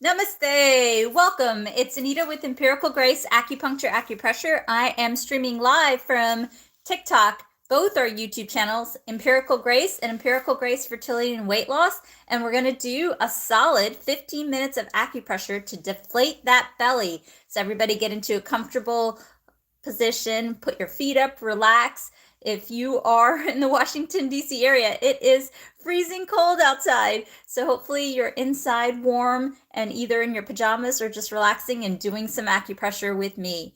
Namaste. Welcome. It's Anita with Empirical Grace Acupuncture Acupressure. I am streaming live from TikTok. Both are YouTube channels, Empirical Grace and Empirical Grace Fertility and Weight Loss. And we're going to do a solid 15 minutes of acupressure to deflate that belly. So everybody get into a comfortable position, put your feet up, relax. If you are in the Washington, D.C. area, it is freezing cold outside. So hopefully you're inside warm and either in your pajamas or just relaxing and doing some acupressure with me.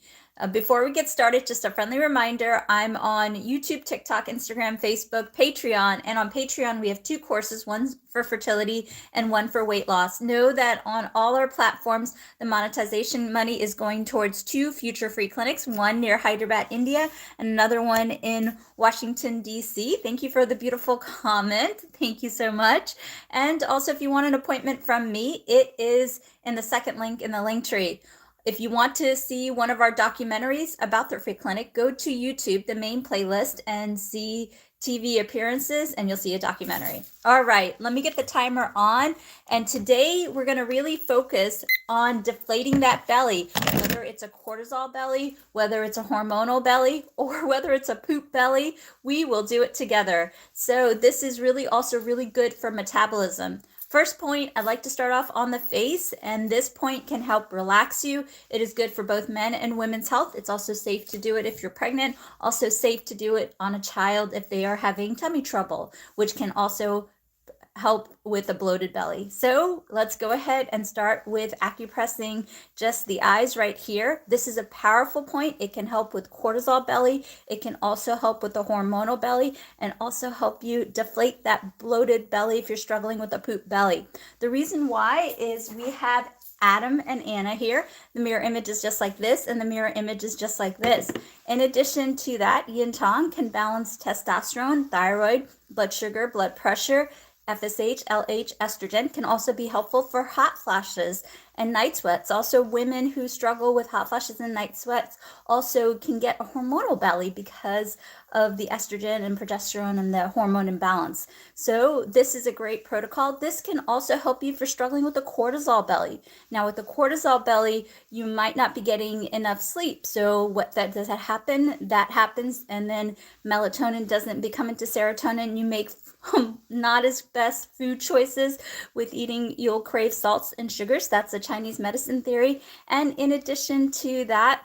Before we get started, just a friendly reminder, I'm on YouTube, TikTok, Instagram, Facebook, Patreon, and on Patreon we have two courses, one for fertility and one for weight loss. Know that on all our platforms, the monetization money is going towards two future free clinics, one near Hyderabad, India, and another one in Washington, D.C. Thank you for the beautiful comment. Thank you so much. And also, if you want an appointment from me, it is in the second link in the link tree. If you want to see one of our documentaries about the free clinic, go to YouTube, the main playlist, and see TV appearances, and you'll see a documentary. All right, let me get the timer on. And today we're going to really focus on deflating that belly, whether it's a cortisol belly, whether it's a hormonal belly, or whether it's a poop belly. We will do it together. So this is really also really good for metabolism. First point, I'd like to start off on the face, and this point can help relax you. It is good for both men and women's health. It's also safe to do it if you're pregnant, also safe to do it on a child if they are having tummy trouble, which can also help with a bloated belly. So let's go ahead and start with acupressing just the eyes right here. This is a powerful point. It can help with cortisol belly. It can also help with the hormonal belly and also help you deflate that bloated belly if you're struggling with a poop belly. The reason why is we have Adam and Anna here. The mirror image is just like this, and the mirror image is just like this. In addition to that, yin tong can balance testosterone, thyroid, blood sugar, blood pressure. FSH, LH, estrogen can also be helpful for hot flashes and night sweats. Also, women who struggle with hot flashes and night sweats also can get a hormonal belly because of the estrogen and progesterone and the hormone imbalance. So this is a great protocol. This can also help you for struggling with a cortisol belly. Now, with the cortisol belly, you might not be getting enough sleep. So does that happen? That happens, and then melatonin doesn't become into serotonin. You make not as best food choices with eating. You'll crave salts and sugars. That's a Chinese medicine theory. And in addition to that,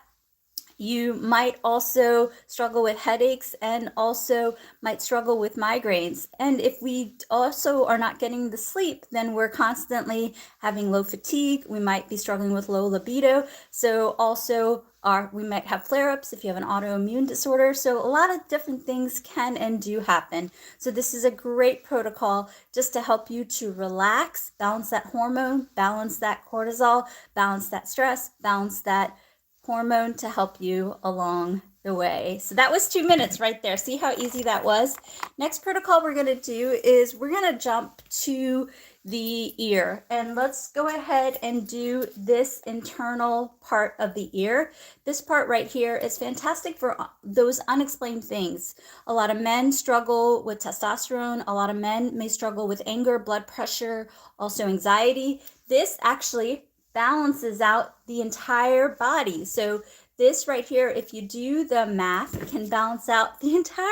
you might also struggle with headaches and also might struggle with migraines. And if we also are not getting the sleep, then we're constantly having low fatigue. We might be struggling with low libido. So also we might have flare-ups if you have an autoimmune disorder. So a lot of different things can and do happen. So this is a great protocol just to help you to relax, balance that hormone, balance that cortisol, balance that stress, balance that hormone to help you along the way. So that was 2 minutes right there. See how easy that was? Next protocol we're going to do is we're going to jump to the ear, and let's go ahead and do this internal part of the ear. This part right here is fantastic for those unexplained things. A lot of men struggle with testosterone. A lot of men may struggle with anger, blood pressure, also anxiety. This actually balances out the entire body. So this right here, if you do the math, can balance out the entire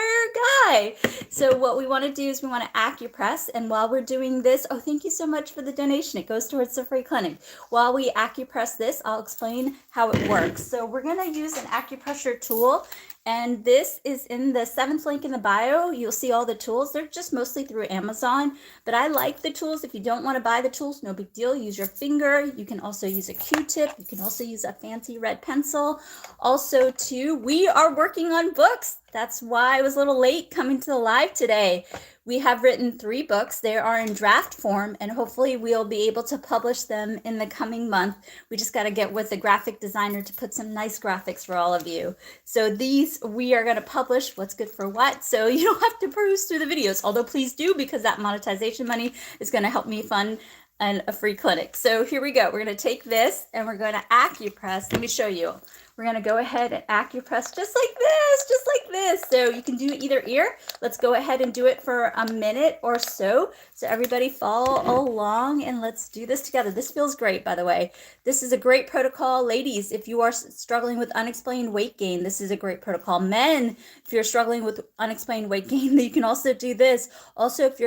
guy. So what we want to do is we want to acupress, and while we're doing this, oh, thank you so much for the donation. It goes towards the free clinic. While we acupress this, I'll explain how it works. So we're going to use an acupressure tool, and this is in the 7th link in the bio. You'll see all the tools. They're just mostly through Amazon, but I like the tools. If you don't want to buy the tools, no big deal. Use your finger. You can also use a Q-tip. You can also use a fancy red pencil. Also, too, we are working on books. That's why I was a little late coming to the live today. We have written 3 books. They are in draft form, and hopefully we'll be able to publish them in the coming month. We just got to get with the graphic designer to put some nice graphics for all of you. So these we are going to publish what's good for what, so you don't have to peruse through the videos, although please do, because that monetization money is going to help me fund a free clinic. So here we go. We're going to take this and we're going to acupress. Let me show you. we're going to go ahead and acupress just like this, just like this. So you can do either ear. Let's go ahead and do it for a minute or so. So everybody follow along and let's do this together. This feels great, by the way. This is a great protocol. Ladies, if you are struggling with unexplained weight gain, this is a great protocol. Men, if you're struggling with unexplained weight gain, you can also do this. Also, if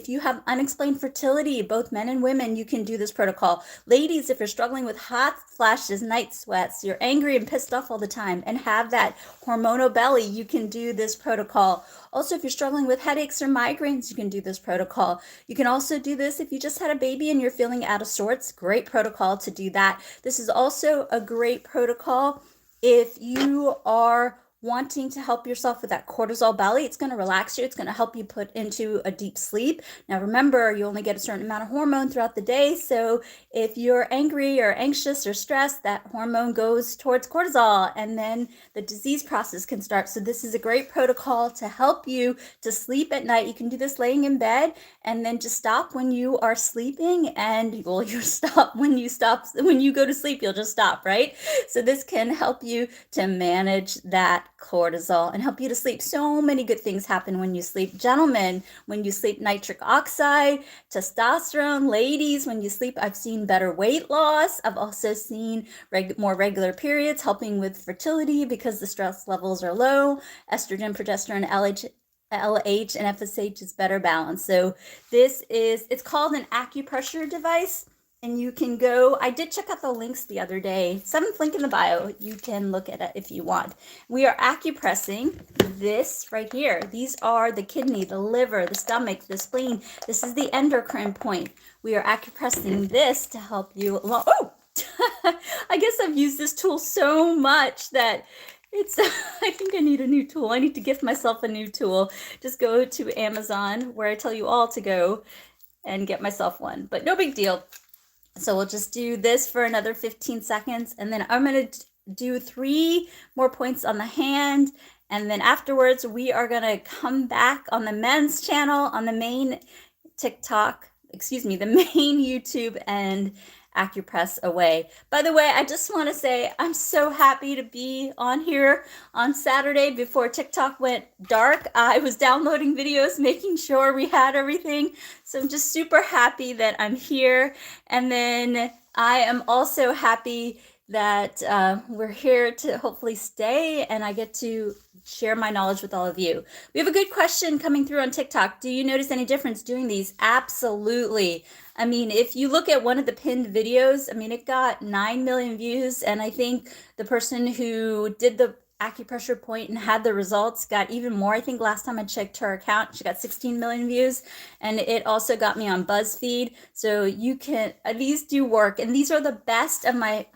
you have unexplained fertility, both men and women, you can do this protocol. Ladies, if you're struggling with hot flashes, night sweats, you're angry and pissed off all the time and have that hormonal belly, you can do this protocol. Also, if you're struggling with headaches or migraines, you can do this protocol. You can also do this if you just had a baby and you're feeling out of sorts. Great protocol to do that. This is also a great protocol if you are wanting to help yourself with that cortisol belly. It's going to relax you. It's going to help you put into a deep sleep. Now, remember, you only get a certain amount of hormone throughout the day. So if you're angry or anxious or stressed, that hormone goes towards cortisol and then the disease process can start. So this is a great protocol to help you to sleep at night. You can do this laying in bed and then just stop when you are sleeping, and well, you stop when you go to sleep, you'll just stop, right? So this can help you to manage that cortisol and help you to sleep. So many good things happen when you sleep. Gentlemen, when you sleep, nitric oxide, testosterone. Ladies, when you sleep, I've seen better weight loss. I've also seen more regular periods, helping with fertility because the stress levels are low. Estrogen, progesterone, LH, and FSH is better balanced. So it's called an acupressure device. And you can go, I did check out the links the other day. 7th link in the bio. You can look at it if you want. We are acupressing this right here. These are the kidney, the liver, the stomach, the spleen. This is the endocrine point. We are acupressing this to help you along. Oh, I guess I've used this tool so much that I think I need a new tool. I need to gift myself a new tool. Just go to Amazon, where I tell you all to go, and get myself one. But no big deal. So we'll just do this for another 15 seconds. And then I'm going to do 3 more points on the hand. And then afterwards, we are going to come back on the men's channel, on the main the main YouTube, and acupress away. By the way, I just want to say I'm so happy to be on here on Saturday before TikTok went dark. I was downloading videos, making sure we had everything. So I'm just super happy that I'm here. And then I am also happy that we're here to hopefully stay, and I get to share my knowledge with all of you. We have a good question coming through on TikTok. Do you notice any difference doing these? Absolutely. I mean, if you look at one of the pinned videos, I mean, it got 9 million views, and I think the person who did the acupressure point and had the results got even more. I think last time I checked her account, she got 16 million views, and it also got me on BuzzFeed. So you can, these do work, and these are the best of my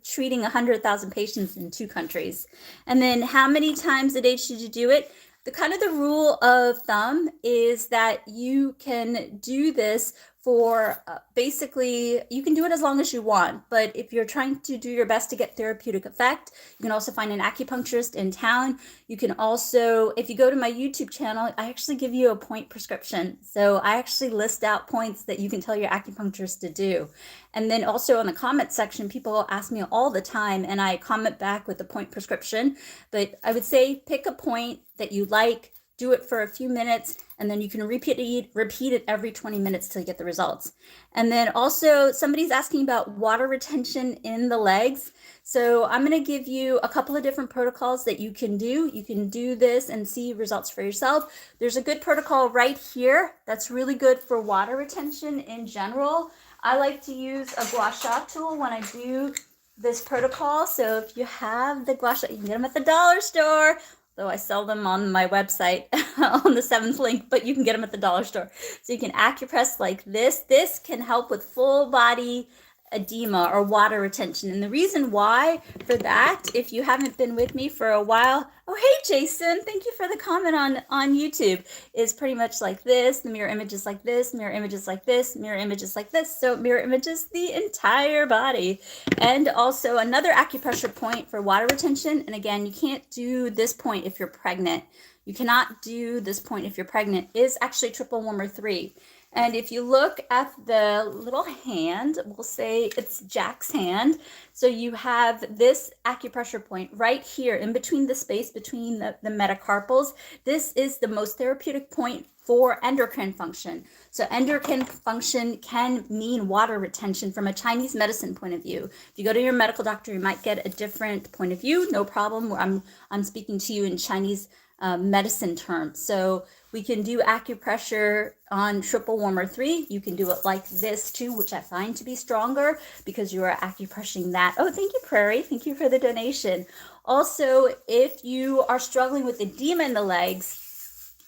treating 100,000 patients in 2 countries. And then how many times a day should you do it? The rule of thumb is that you can do this for basically, you can do it as long as you want, but if you're trying to do your best to get therapeutic effect, you can also find an acupuncturist in town. You can also, if you go to my YouTube channel, I actually give you a point prescription. So I actually list out points that you can tell your acupuncturist to do. And then also in the comment section, people ask me all the time, and I comment back with the point prescription. But I would say pick a point that you like, do it for a few minutes, and then you can repeat it every 20 minutes till you get the results. And then also somebody's asking about water retention in the legs. So I'm going to give you a couple of different protocols that you can do. You can do this and see results for yourself. There's a good protocol right here that's really good for water retention in general. I like to use a gua sha tool when I do this protocol. So if you have the gua sha, you can get them at the dollar store. Though I sell them on my website on the 7th link, but you can get them at the dollar store. So you can acupress like this. This can help with full body edema or water retention. And the reason why for that, if you haven't been with me for a while, oh, hey, Jason, thank you for the comment on YouTube, is pretty much like this. The mirror images like this, mirror images like this, mirror images like this. So mirror images the entire body. And also another acupressure point for water retention. And again, you can't do this point if you're pregnant. You cannot do this point if you're pregnant, is actually triple warmer 3. And if you look at the little hand, we'll say it's Jack's hand. So you have this acupressure point right here in between the space between the metacarpals. This is the most therapeutic point for endocrine function. So endocrine function can mean water retention from a Chinese medicine point of view. If you go to your medical doctor, you might get a different point of view. No problem. I'm speaking to you in Chinese medicine terms. So we can do acupressure on triple warmer 3. You can do it like this too, which I find to be stronger because you are acupressuring that. Oh, thank you, Prairie. Thank you for the donation. Also, if you are struggling with edema in the legs,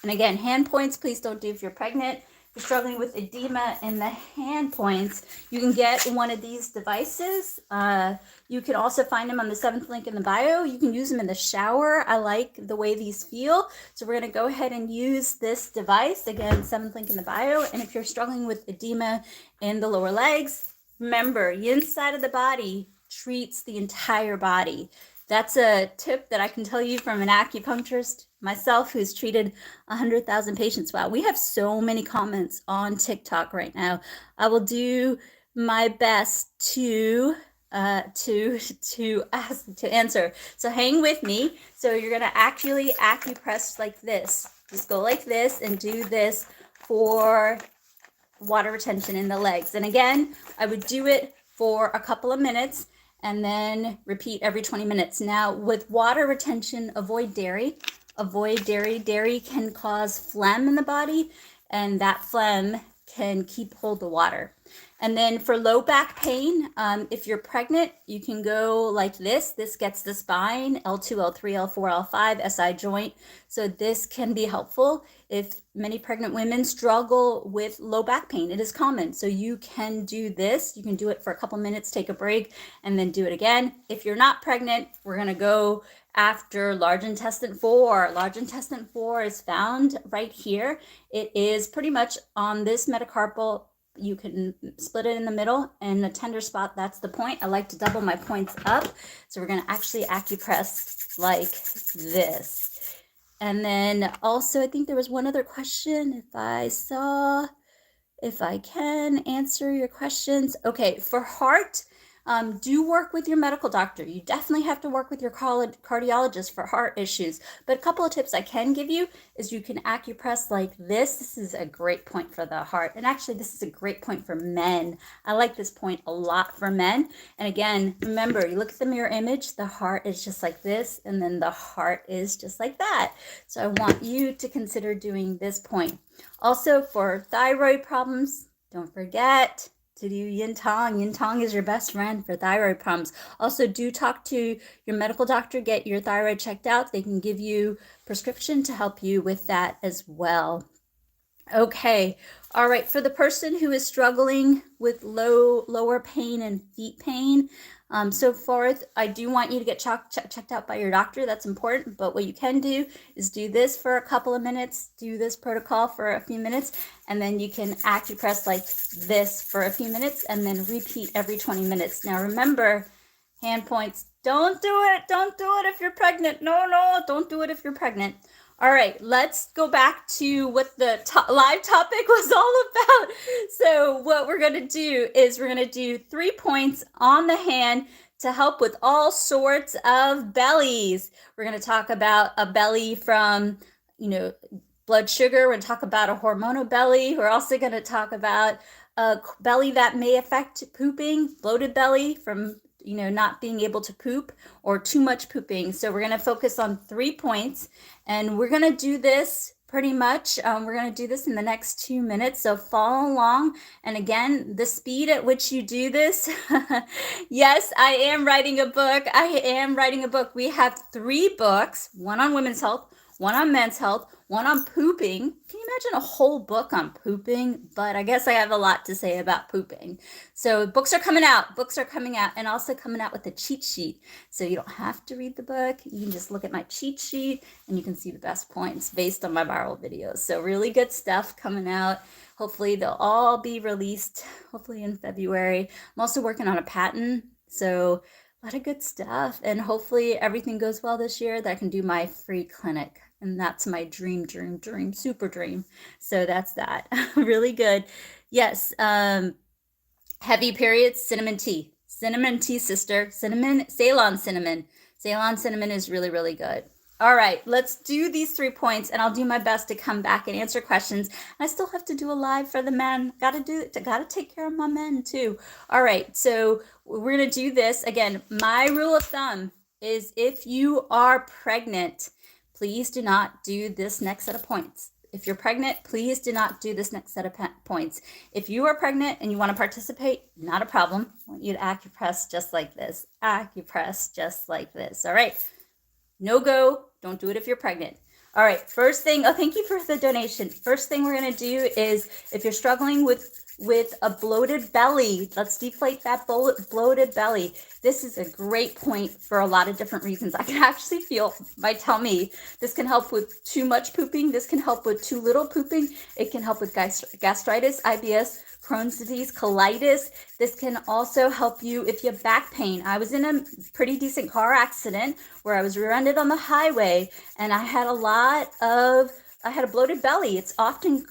and again, hand points, please don't do if you're pregnant. If you're struggling with edema in the hand points, you can get one of these devices. You can also find them on the 7th link in the bio. You can use them in the shower. I like the way these feel. So we're going to go ahead and use this device. Again, 7th link in the bio. And if you're struggling with edema in the lower legs, remember, the inside of the body treats the entire body. That's a tip that I can tell you from an acupuncturist myself who's treated 100,000 patients. Wow, we have so many comments on TikTok right now. I will do my best to answer. So hang with me. So you're gonna actually acupress like this. Just go like this and do this for water retention in the legs. And again, I would do it for a couple of minutes and then repeat every 20 minutes. Now, with water retention, avoid dairy. Avoid dairy. Dairy can cause phlegm in the body, and that phlegm can hold the water. And then for low back pain, if you're pregnant, you can go like this. This gets the spine, L2, L3, L4, L5, SI joint. So this can be helpful if many pregnant women struggle with low back pain. It is common. So you can do this. You can do it for a couple minutes, take a break, and then do it again. If you're not pregnant, we're going to go after large intestine 4. Large intestine 4 is found right here. It is pretty much on this metacarpal. You can split it in the middle and the tender spot, that's the point. I like to double my points up. So we're going to actually acupress like this. And then also, I think there was one other question. If I can answer your questions. Okay, for heart, do work with your medical doctor. You definitely have to work with your cardiologist for heart issues. But a couple of tips I can give you is you can acupress like this. This is a great point for the heart. And actually, this is a great point for men. I like this point a lot for men. And again, remember, you look at the mirror image, the heart is just like this, and then the heart is just like that. So I want you to consider doing this point. Also, for thyroid problems, don't forget to do yin tong. Yin tong is your best friend for thyroid problems. Also, do talk to your medical doctor, get your thyroid checked out. They can give you prescription to help you with that as well. Okay, all right, for the person who is struggling with lower pain and feet pain, so forth, I do want you to get checked out by your doctor. That's important. But what you can do is do this for a couple of minutes, do this protocol for a few minutes, and then you can acupress like this for a few minutes and then repeat every 20 minutes. Now remember, hand points, don't do it. Don't do it if you're pregnant. No, don't do it if you're pregnant. All right, let's go back to what the live topic was all about. So what we're going to do is we're going to do 3 points on the hand to help with all sorts of bellies. We're going to talk about a belly from, blood sugar. We're going to talk about a hormonal belly. We're also going to talk about a belly that may affect pooping, bloated belly from not being able to poop or too much pooping. So we're going to focus on 3 points, and we're going to do this pretty much. We're going to do this in the next 2 minutes. So follow along. And again, the speed at which you do this. Yes, I am writing a book. We have 3 books, one on women's health, one on men's health, one on pooping. Can you imagine a whole book on pooping? But I guess I have a lot to say about pooping. So books are coming out, and also coming out with a cheat sheet. So you don't have to read the book. You can just look at my cheat sheet and you can see the best points based on my viral videos. So really good stuff coming out. Hopefully they'll all be released, hopefully in February. I'm also working on a patent. So a lot of good stuff. And hopefully everything goes well this year, that I can do my free clinic. And that's my dream, super dream. So that's that. Really good. Yes. Heavy periods, cinnamon tea. Cinnamon tea, sister. Cinnamon, Ceylon cinnamon. Ceylon cinnamon is really, really good. All right, let's do these 3 points, and I'll do my best to come back and answer questions. I still have to do a live for the men. Gotta take care of my men too. All right, so we're gonna do this again. My rule of thumb is if you are pregnant, please do not do this next set of points. If you're pregnant, please do not do this next set of points. If you are pregnant and you want to participate, not a problem. I want you to acupress just like this. Acupress just like this. All right. No go. Don't do it if you're pregnant. All right. First thing. Oh, thank you for the donation. First thing we're going to do is if you're struggling with a bloated belly, let's deflate that bloated belly. This is a great point for a lot of different reasons. I can actually feel, might tell me, this can help with too much pooping. This can help with too little pooping. It can help with gastritis, IBS, Crohn's disease, colitis. This can also help you if you have back pain. I was in a pretty decent car accident where I was rear-ended on the highway, and I had a bloated belly. It's often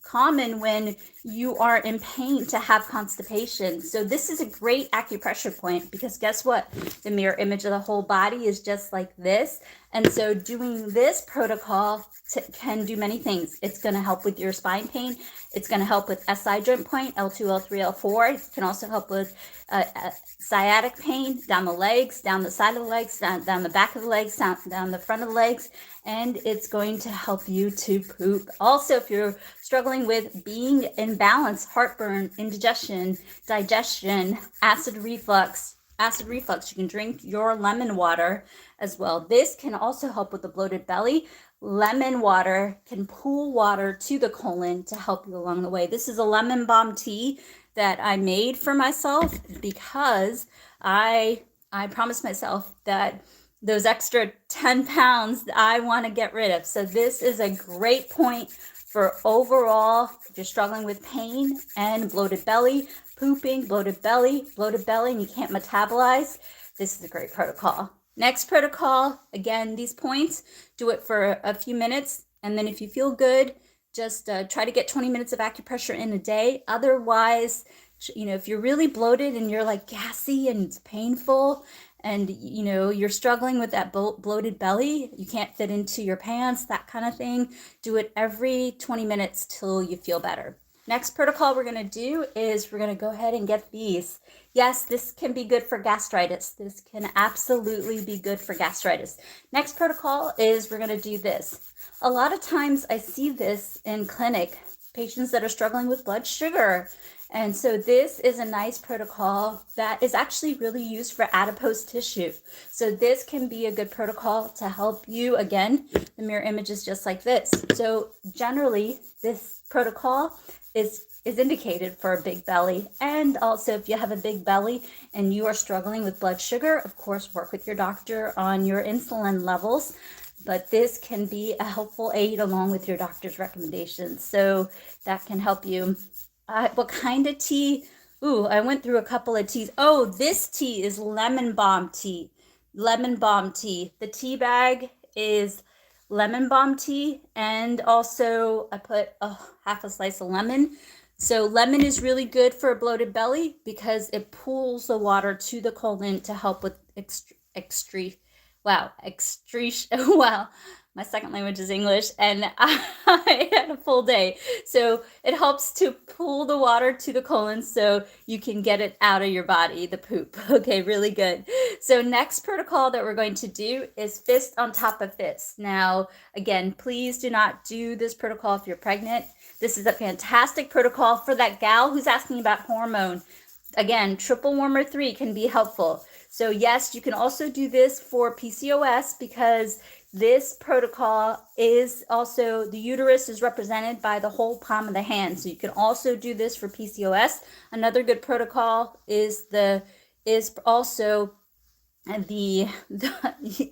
common when you are in pain to have constipation. So this is a great acupressure point because guess what? The mirror image of the whole body is just like this. And so doing this protocol can do many things. It's going to help with your spine pain. It's going to help with SI joint point, L2, L3, L4. It can also help with sciatic pain down the legs, down the side of the legs, down the back of the legs, down the front of the legs. And it's going to help you to poop. Also, if you're struggling with being in balance, heartburn, indigestion, digestion, acid reflux, you can drink your lemon water as well. This can also help with the bloated belly. Lemon water can pool water to the colon to help you along the way. This is a lemon balm tea that I made for myself because I promised myself that those extra 10 pounds I want to get rid of. So this is a great point for overall, if you're struggling with pain and bloated belly, pooping, bloated belly, and you can't metabolize, this is a great protocol. Next protocol, again, these points, do it for a few minutes. And then if you feel good, just try to get 20 minutes of acupressure in a day. Otherwise, if you're really bloated and you're like gassy and it's painful and, you're struggling with that bloated belly, you can't fit into your pants, that kind of thing, do it every 20 minutes till you feel better. Next protocol we're going to do is we're going to go ahead and get these. Yes, this can be good for gastritis. This can absolutely be good for gastritis. Next protocol is we're going to do this. A lot of times I see this in clinic, patients that are struggling with blood sugar. And so this is a nice protocol that is actually really used for adipose tissue. So this can be a good protocol to help you. Again, the mirror image is just like this. So generally, this protocol is indicated for a big belly. And also if you have a big belly and you are struggling with blood sugar, of course, work with your doctor on your insulin levels. But this can be a helpful aid along with your doctor's recommendations. So that can help you. What kind of tea? Ooh, I went through a couple of teas. Oh, this tea is lemon balm tea. Lemon balm tea. The tea bag is lemon balm tea, and also I put half a slice of lemon. So lemon is really good for a bloated belly because it pools the water to the colon to help with wow, my second language is English, and I had a full day. So it helps to pool the water to the colon so you can get it out of your body, the poop. Okay, really good. So next protocol that we're going to do is fist on top of fist. Now, again, please do not do this protocol if you're pregnant. This is a fantastic protocol for that gal who's asking about hormone. Again, triple warmer 3 can be helpful. So yes, you can also do this for PCOS because this protocol is also, the uterus is represented by the whole palm of the hand. So you can also do this for PCOS. Another good protocol is also and the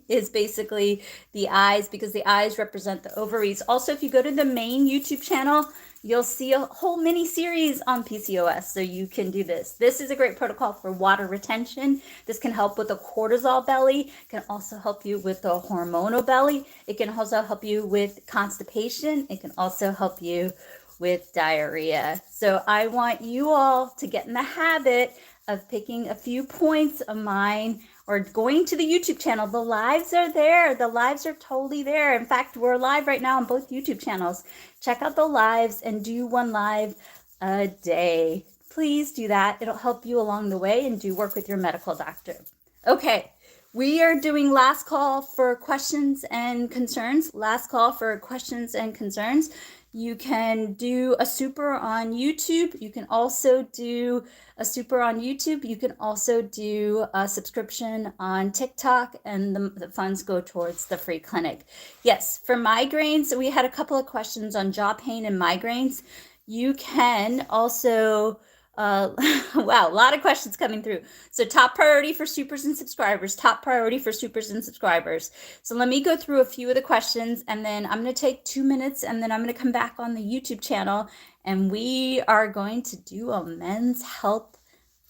is basically the eyes, because the eyes represent the ovaries. Also, if you go to the main YouTube channel, you'll see a whole mini series on PCOS, so you can do this. This is a great protocol for water retention. This can help with a cortisol belly. It can also help you with a hormonal belly. It can also help you with constipation. It can also help you with diarrhea. So I want you all to get in the habit of picking a few points of mine or going to the YouTube channel. The lives are there. The lives are totally there. In fact, we're live right now on both YouTube channels. Check out the lives and do one live a day. Please do that. It'll help you along the way, and do work with your medical doctor. Okay, we are doing last call for questions and concerns. Last call for questions and concerns. You can do a super on YouTube. You can also do a super on YouTube. You can also do a subscription on TikTok, and the funds go towards the free clinic. Yes, for migraines, we had a couple of questions on jaw pain and migraines. You can also wow, a lot of questions coming through. So top priority for supers and subscribers, top priority for supers and subscribers. So let me go through a few of the questions, and then I'm going to take 2 minutes, and then I'm going to come back on the YouTube channel, and we are going to do a men's health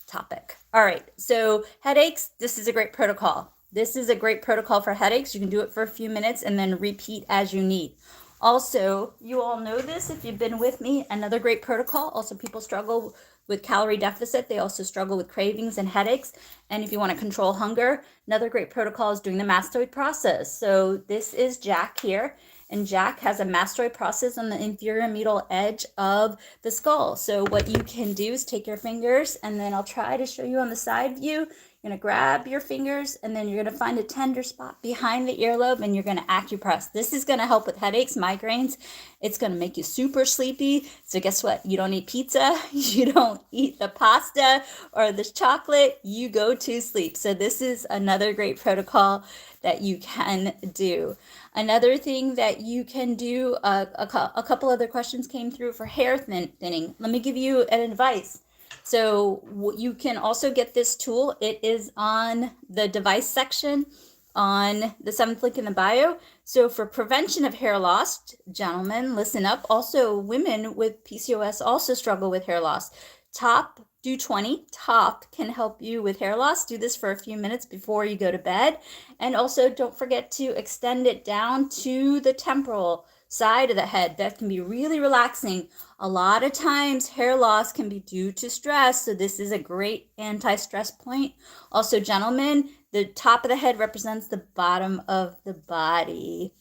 topic. All right, so headaches, this is a great protocol. This is a great protocol for headaches. You can do it for a few minutes and then repeat as you need. Also, you all know this if you've been with me, another great protocol. Also, people struggle with calorie deficit. They also struggle with cravings and headaches. And if you want to control hunger, another great protocol is doing the mastoid process. So this is Jack here, and Jack has a mastoid process on the inferior medial edge of the skull. So what you can do is take your fingers, and then I'll try to show you on the side view. You're going to grab your fingers, and then you're going to find a tender spot behind the earlobe, and you're going to acupress. This is going to help with headaches, migraines. It's going to make you super sleepy. So guess what? You don't eat pizza. You don't eat the pasta or the chocolate. You go to sleep. So this is another great protocol that you can do. Another thing that you can do, a couple other questions came through for hair thinning. Let me give you an advice. So you can also get this tool. It is on the device section on the 7th link in the bio. So for prevention of hair loss, gentlemen, listen up. Also, women with PCOS also struggle with hair loss. Top, do 20. Top can help you with hair loss. Do this for a few minutes before you go to bed. And also don't forget to extend it down to the temporal side of the head. That can be really relaxing. A lot of times hair loss can be due to stress, so this is a great anti-stress point. Also, gentlemen, the top of the head represents the bottom of the body.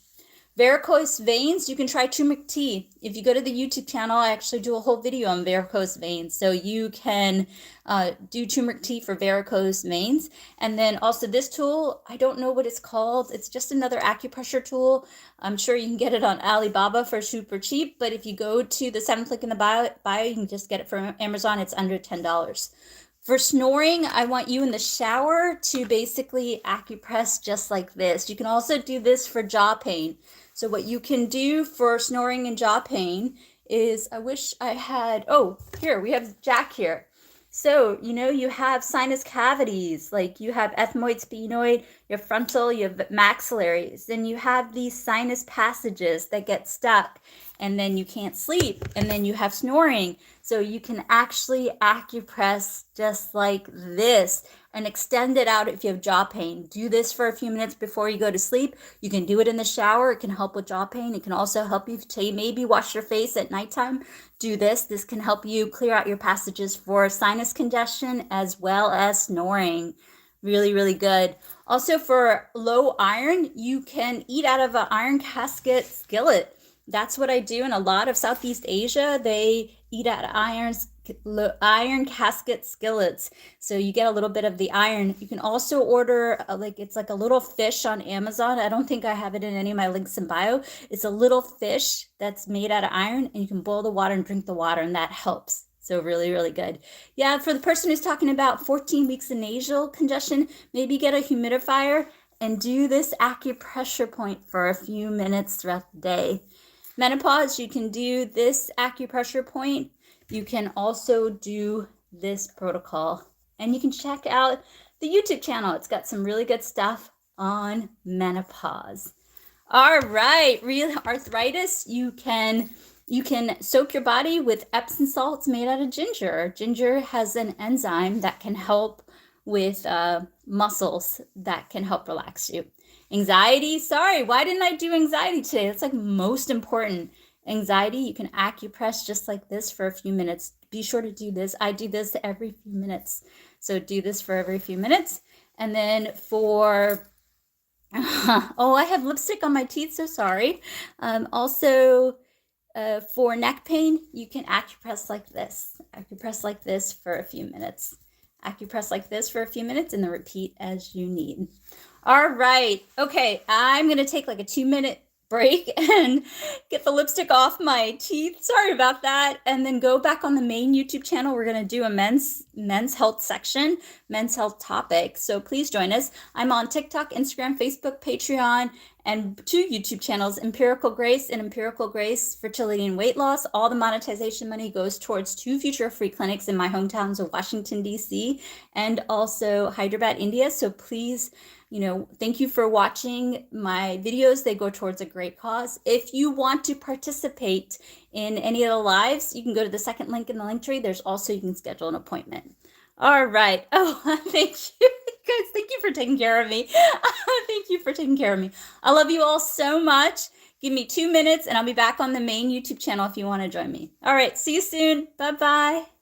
Varicose veins, you can try turmeric tea. If you go to the YouTube channel, I actually do a whole video on varicose veins. So you can do turmeric tea for varicose veins. And then also this tool, I don't know what it's called. It's just another acupressure tool. I'm sure you can get it on Alibaba for super cheap. But if you go to the 7th link in the bio, you can just get it from Amazon. It's under $10. For snoring, I want you in the shower to basically acupress just like this. You can also do this for jaw pain. So what you can do for snoring and jaw pain is, I wish I had, oh, here, we have Jack here. So, you have sinus cavities, like you have ethmoid, sphenoid, you have frontal, you have maxillaries, then you have these sinus passages that get stuck, and then you can't sleep, and then you have snoring. So you can actually acupress just like this and extend it out if you have jaw pain. Do this for a few minutes before you go to sleep. You can do it in the shower. It can help with jaw pain. It can also help you to maybe wash your face at nighttime. Do this. This can help you clear out your passages for sinus congestion as well as snoring. Really, really good. Also for low iron, you can eat out of an iron casket skillet. That's what I do in a lot of Southeast Asia. They eat out of iron casket skillets. So you get a little bit of the iron. You can also order, it's like a little fish on Amazon. I don't think I have it in any of my links in bio. It's a little fish that's made out of iron, and you can boil the water and drink the water, and that helps. So really, really good. Yeah, for the person who's talking about 14 weeks of nasal congestion, maybe get a humidifier and do this acupressure point for a few minutes throughout the day. Menopause, you can do this acupressure point. You can also do this protocol. And you can check out the YouTube channel. It's got some really good stuff on menopause. All right, real arthritis, you can soak your body with Epsom salts made out of ginger. Ginger has an enzyme that can help with muscles that can help relax you. Anxiety, sorry, why didn't I do anxiety today? That's like most important. Anxiety, you can acupress just like this for a few minutes. Be sure to do this. I do this every few minutes. So do this for every few minutes. And then for oh, I have lipstick on my teeth, so sorry. Also, for neck pain, you can acupress like this. Acupress like this for a few minutes. Acupress like this for a few minutes and then repeat as you need. All right. Okay, I'm going to take like a 2-minute break and get the lipstick off my teeth. Sorry about that. And then go back on the main YouTube channel. We're going to do a men's health section, men's health topic. So please join us. I'm on TikTok, Instagram, Facebook, Patreon, and 2 YouTube channels, Empirical Grace and Empirical Grace Fertility and Weight Loss. All the monetization money goes towards 2 future free clinics in my hometowns of Washington, D.C. and also Hyderabad, India. So please, thank you for watching my videos. They go towards a great cause. If you want to participate in any of the lives, you can go to the second link in the link tree. There's also, you can schedule an appointment. All right. Oh, thank you guys. Thank you for taking care of me. Thank you for taking care of me. I love you all so much. Give me 2 minutes and I'll be back on the main YouTube channel if you want to join me. All right. See you soon. Bye-bye.